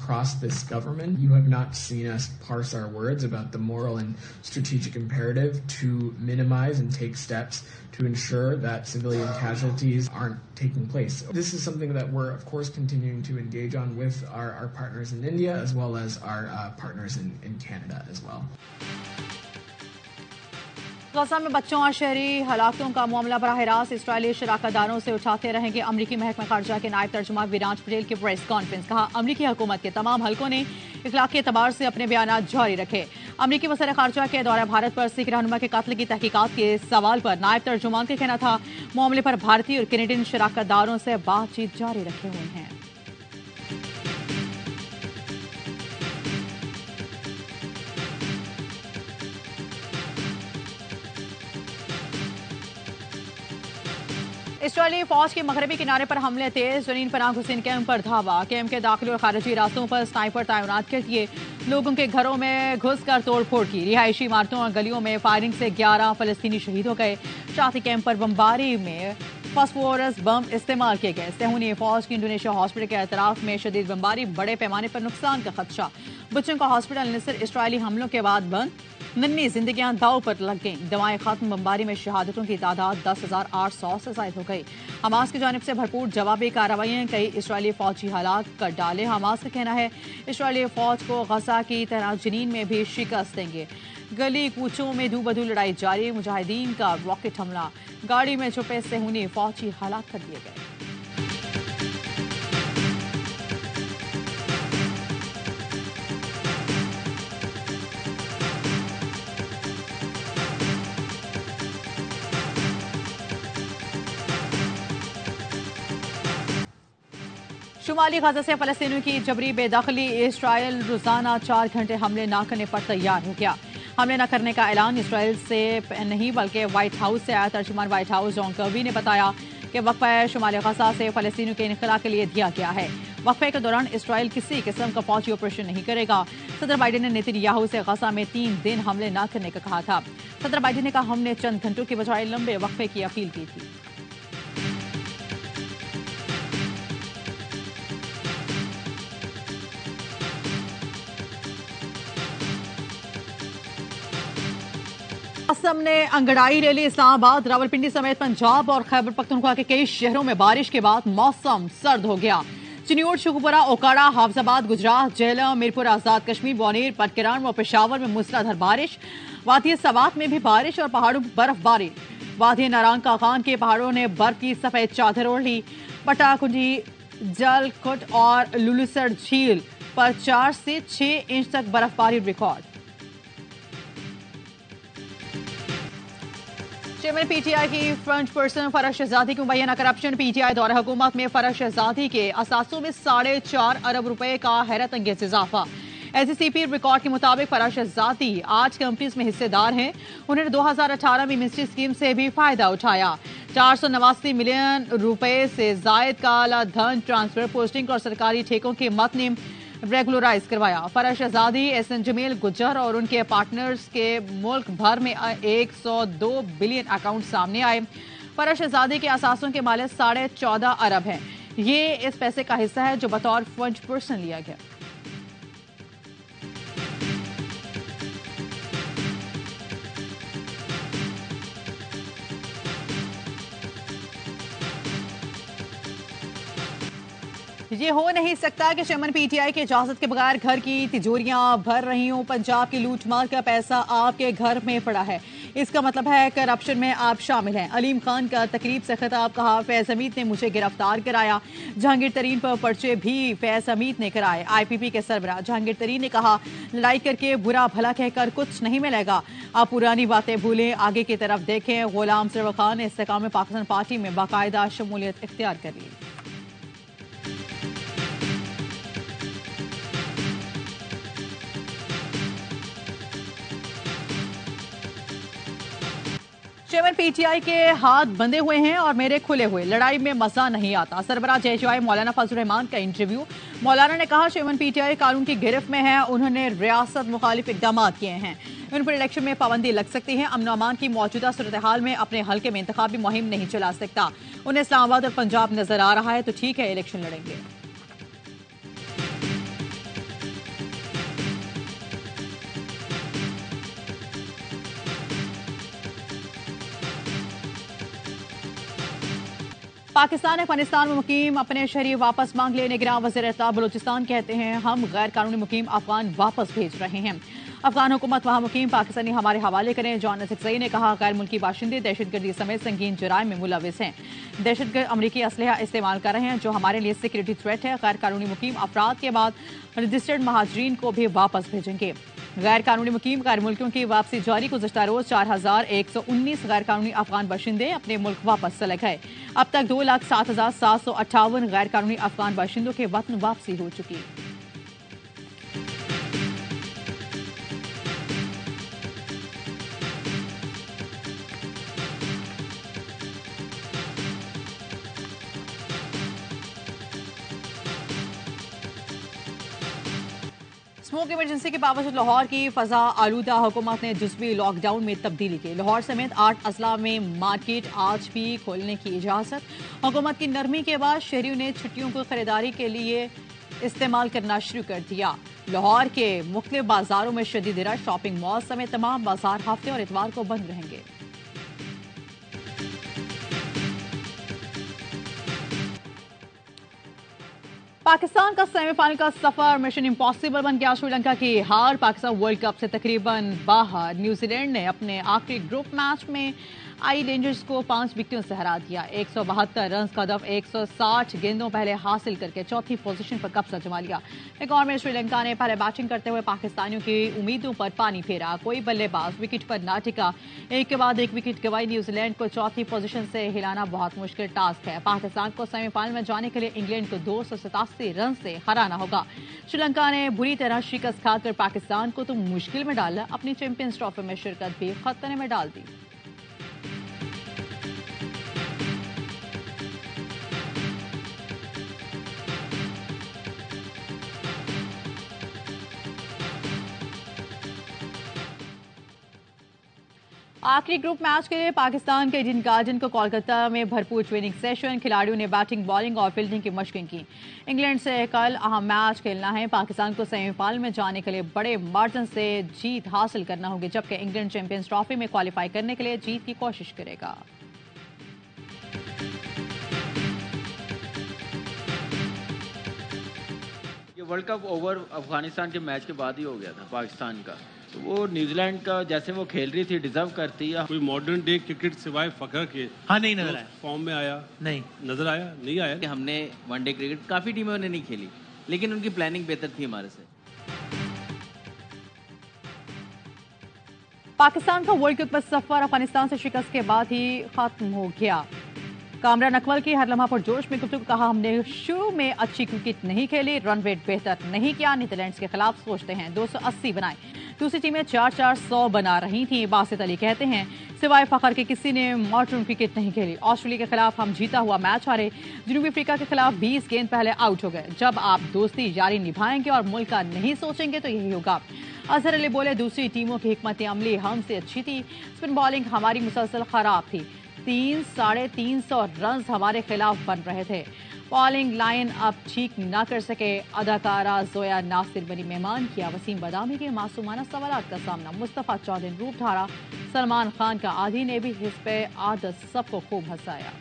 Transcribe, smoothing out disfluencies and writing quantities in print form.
across this government. You have not seen us parse our words about the moral and strategic imperative to minimize and take steps to ensure that civilian casualties aren't taking place. This is something that we're, of course, continuing to engage on with our partners in India as well as our partners in Canada as well. गजा में बच्चों और शहरी हलाकतों का मामला बराह रास्त Israeli शराकतदारों से उठाते रहेंगे अमरीकी महकमा खारजा के नायब तर्जुमा विराज पटेल की प्रेस कॉन्फ्रेंस। कहा, अमरीकी हुकूमत के तमाम हलकों ने इखलाकी एतबार से अपने बयान जारी रखे। अमरीकी वज़ीर खारजा के दौरा भारत पर सिख रहनुमा के कत्ल की तहकीकात के सवाल पर नायब तर्जुमान का कहना था, मामले पर भारतीय और कैनेडियन शराकतदारों से बातचीत जारी रखे हुए हैं। इसराइली फौज के मगरबी किनारे पर हमले तेज। जनीन पनाह हुसैन कैंप पर धावा। कैंप के दाखिली और खारिजी रास्तों पर स्नाइपर तैनात कर दिए। लोगों के घरों में घुसकर तोड़फोड़ की। रिहायशी इमारतों और गलियों में फायरिंग से 11 फलस्तीनी शहीद हो गए। शाती कैंप पर बमबारी में फास्फोरस बम इस्तेमाल किए गए। सेहूनी फौज की इंडोनेशिया हॉस्पिटल के अतराफ में शदीद बमबारी, बड़े पैमाने पर नुकसान का खदशा। बच्चों का हॉस्पिटल निसर इसराइली हमलों के बाद बंद। नन्ही जिंदगियां दाव पर लग गईं। दवाएं खत्म। बमबारी में शहादतों की तादाद 10,800 से ज्यादा हो गई। हमास की जानिब से भरपूर जवाबी कार्रवाइयां कई इसराइली फौजी हलाक कर डाले। हमास का कहना है इसराइली फौज को गजा की तरह जनीन में भी शिकस्त देंगे। गली कूचों में दू बदू लड़ाई जारी। मुजाहिदीन का रॉकेट हमला। गाड़ी में छुपे सेहूनी फौजी हलाक कर दिए गए। शुमाली गजा से फलस्तीनियों की जबरी बेदखली। इसराइल रोजाना 4 घंटे हमले न करने पर तैयार हो गया। हमले न करने का ऐलान इसराइल से नहीं बल्कि व्हाइट हाउस से आया। तर्जुमान व्हाइट हाउस जॉन कर्बी ने बताया कि वक्फा शुमाली गजा से फलस्तीनियों के इनखला के लिए दिया गया है। वक्फे के दौरान इसराइल किसी किस्म का फौजी ऑपरेशन नहीं करेगा। सदर बाइडेन ने नेतन्याहू से गजा में 3 दिन हमले न करने का कहा था। सदर बाइडेन ने कहा, हमने चंद घंटों की बजाय लंबे वक्फे की अपील की थी। असम ने अंगड़ाई रैली। इस्लामाबाद, रावलपिंडी समेत पंजाब और खैबर पख्तूनख्वा के कई शहरों में बारिश के बाद मौसम सर्द हो गया। चिन्योट, शुकुपुरा, ओकाड़ा, हाफजाबाद, गुजरात, झेलम, मीरपुर, आजाद कश्मीर, बौनेर, पटकिरान और पेशावर में मूसलाधार बारिश। वादी सवात में भी बारिश और पहाड़ों पर बर्फबारी। वादी नारंग कागान के पहाड़ों ने बर्फ की सफेद चादर ओढ़ ली। पटाकुंडी, जलकुट और लुलुसर झील पर 4 से 6 इंच तक बर्फबारी रिकॉर्ड। चेयरमैन पीटीआई की फ्रंट पर्सन फरह शहजादी की मुबैना करप्शन। पीटीआई दौरे हुकूमत में फरह शहजादी के असासों में 4.5 अरब रुपए का हैरत अंगेज इजाफा। एससीपी रिकॉर्ड के मुताबिक फरह शहजादी 8 कंपनीज में हिस्सेदार हैं। उन्होंने 2018 में मिनिस्ट्री स्कीम से भी फायदा उठाया। 489 मिलियन रुपए से जायद काला धन ट्रांसफर, पोस्टिंग और सरकारी ठेकों के मतन रेगुलराइज करवाया। फरह शहजादी, एहसन जमील गुज्जर और उनके पार्टनर्स के मुल्क भर में 102 बिलियन अकाउंट सामने आए। फरह शहजादी के असासों के मालिक 14.5 अरब हैं। ये इस पैसे का हिस्सा है जो बतौर फंड पर्सन लिया गया। ये हो नहीं सकता कि चेयरमैन पीटीआई की इजाजत के बगैर घर की तिजोरियां भर रही हूं। पंजाब की लूटमार का पैसा आपके घर में पड़ा है। इसका मतलब है करप्शन में आप शामिल हैं। अलीम खान का तकरीब से खिताब। कहा, फैज हमीद ने मुझे गिरफ्तार कराया। जहांगीर तरीन पर पर्चे भी फैज हमीद ने कराए। आईपीपी के सरबराह जहांगीर तरीन ने कहा, लड़ाई करके बुरा भला कहकर कुछ नहीं मिलेगा। आप पुरानी बातें भूलें, आगे की तरफ देखें। गुलाम सरवर खान ने इस्तेकाम पाकिस्तान पार्टी में बाकायदा शमूलियत इख्तियार कर ली। चेयरमैन पीटीआई के हाथ बंधे हुए हैं और मेरे खुले हुए। लड़ाई में मजा नहीं आता। सरबराह जेएचआई मौलाना फजल रहमान का इंटरव्यू। मौलाना ने कहा, चेयरमैन पीटीआई कानून की गिरफ्त में है। उन्होंने रियासत मुखालिफ इकदाम किए हैं। उन पर इलेक्शन में पाबंदी लग सकती है। अमन अमान की मौजूदा सूरत हाल में अपने हल्के में इंतखाबी मुहिम नहीं चला सकता। उन्हें इस्लामाबाद और पंजाब नजर आ रहा है तो ठीक है, इलेक्शन लड़ेंगे। पाकिस्तान अफगानिस्तान में मुकीम अपने शहरी वापस मांग ले। निगरान वज़ीर इत्तलाह बलूचिस्तान कहते हैं हम गैर कानूनी मुकीम अफगान वापस भेज रहे हैं। अफगान हुकूमत वहां मुकीम पाकिस्तानी हमारे हवाले करें। जॉन नसकज़ई ने कहा गैर मुल्की बाशिंदे दहशतगर्दी समेत संगीन जराइम में मुलविस हैं। दहशतगर्द अमरीकी असलहा इस्तेमाल कर रहे हैं जो हमारे लिए सिक्योरिटी थ्रेट है। गैर कानूनी मुकीम अफराद के बाद रजिस्टर्ड महाजरीन को भी वापस भेजेंगे। गैर कानूनी मुकीम गैर मुल्कियों की वापसी जारी। गुज़श्ता रोज 4119 गैर कानूनी अफगान बाशिंदे अपने मुल्क वापस चले गए। अब तक 2,07,758 गैर कानूनी अफगान बाशिंदों के वतन वापसी हो चुकी। स्मोक इमरजेंसी के बावजूद लाहौर की फजा आलूदा। हुकूमत ने जुज़वी लॉकडाउन में तब्दीली की। लाहौर समेत 8 अजला में मार्केट आज भी खोलने की इजाजत। हुकूमत की नरमी के बाद शहरियों ने छुट्टियों को खरीदारी के लिए इस्तेमाल करना शुरू कर दिया। लाहौर के मुख्तलिफ बाजारों में शदीद रश। शॉपिंग मॉल समेत तमाम बाजार हफ्ते और इतवार को बंद रहेंगे। पाकिस्तान का सेमीफाइनल का सफर मिशन इम्पॉसिबल बन गया। श्रीलंका की हार। पाकिस्तान वर्ल्ड कप से तकरीबन बाहर। न्यूजीलैंड ने अपने आखिरी ग्रुप मैच में आई रेंजर्स को 5 विकेटों से हरा दिया। 172 रन का हदफ 160 गेंदों पहले हासिल करके चौथी पोजीशन पर कब्जा जमा लिया। एक और में श्रीलंका ने पहले बैटिंग करते हुए पाकिस्तानियों की उम्मीदों पर पानी फेरा। कोई बल्लेबाज विकेट पर ना टिका। एक के बाद एक विकेट गंवाई। न्यूजीलैंड को चौथी पोजीशन से हिलाना बहुत मुश्किल टास्क है। पाकिस्तान को सेमीफाइनल में जाने के लिए इंग्लैंड को 287 रन से हराना होगा। श्रीलंका ने बुरी तरह शिकस्त खाकर पाकिस्तान को तो मुश्किल में डाला, अपनी चैंपियंस ट्रॉफी में शिरकत भी खतरे में डाल दी। आखिरी ग्रुप मैच के लिए पाकिस्तान के ईडन गार्डन को कोलकाता में भरपूर ट्रेनिंग सेशन। खिलाड़ियों ने बैटिंग, बॉलिंग और फील्डिंग की मशकें की। इंग्लैंड से कल अहम मैच खेलना है। पाकिस्तान को सेमीफाइनल में जाने के लिए बड़े मार्जिन से जीत हासिल करना होगी, जबकि इंग्लैंड चैंपियंस ट्रॉफी में क्वालिफाई करने के लिए जीत की कोशिश करेगा। वर्ल्ड कप ओवर अफगानिस्तान के मैच के बाद ही हो गया था पाकिस्तान का। तो वो न्यूजीलैंड का जैसे वो खेल रही थी डिजर्व करती है। कोई मॉडर्न डे क्रिकेट सिवाय फखर के हाँ नहीं नजर आया। फॉर्म में आया नहीं नजर आया नहीं आया। हमने वनडे क्रिकेट काफी टीमों ने नहीं खेली, लेकिन उनकी प्लानिंग बेहतर थी हमारे से। पाकिस्तान का वर्ल्ड कप का सफर अफगानिस्तान से शिकस्त के बाद ही खत्म हो गया। कामरान अकमल की हर लम्हा पर जोश में गुफ्तगू। कहा हमने शुरू में अच्छी क्रिकेट नहीं खेली, रन रेट बेहतर नहीं किया। नीदरलैंड्स के खिलाफ सोचते हैं 280 बनाए। दूसरी टीमें 4-4-100 बना रही थी। बासित अली कहते हैं सिवाय फखर के किसी ने मॉडर्न क्रिकेट नहीं खेली। ऑस्ट्रेलिया के खिलाफ हम जीता हुआ मैच हारे। जनूबी अफ्रीका के खिलाफ 20 गेंद पहले आउट हो गए। जब आप दोस्ती यारी निभाएंगे और मुल्क का नहीं सोचेंगे तो यही होगा। अजहर अली बोले दूसरी टीमों की हिकमत अमली हमसे अच्छी थी। स्पिन बॉलिंग हमारी मुसलसल खराब थी। 300-350 रन हमारे खिलाफ बन रहे थे। बॉलिंग लाइन अब ठीक ना कर सके। अदाकारा जोया नासिर बनी मेहमान। किया वसीम बदामी के मासूमाना सवालात का सामना। मुस्तफ़ा चौधरी रूप धारा। सलमान खान का आदि ने भी हिस्से आदत सबको खूब हंसाया।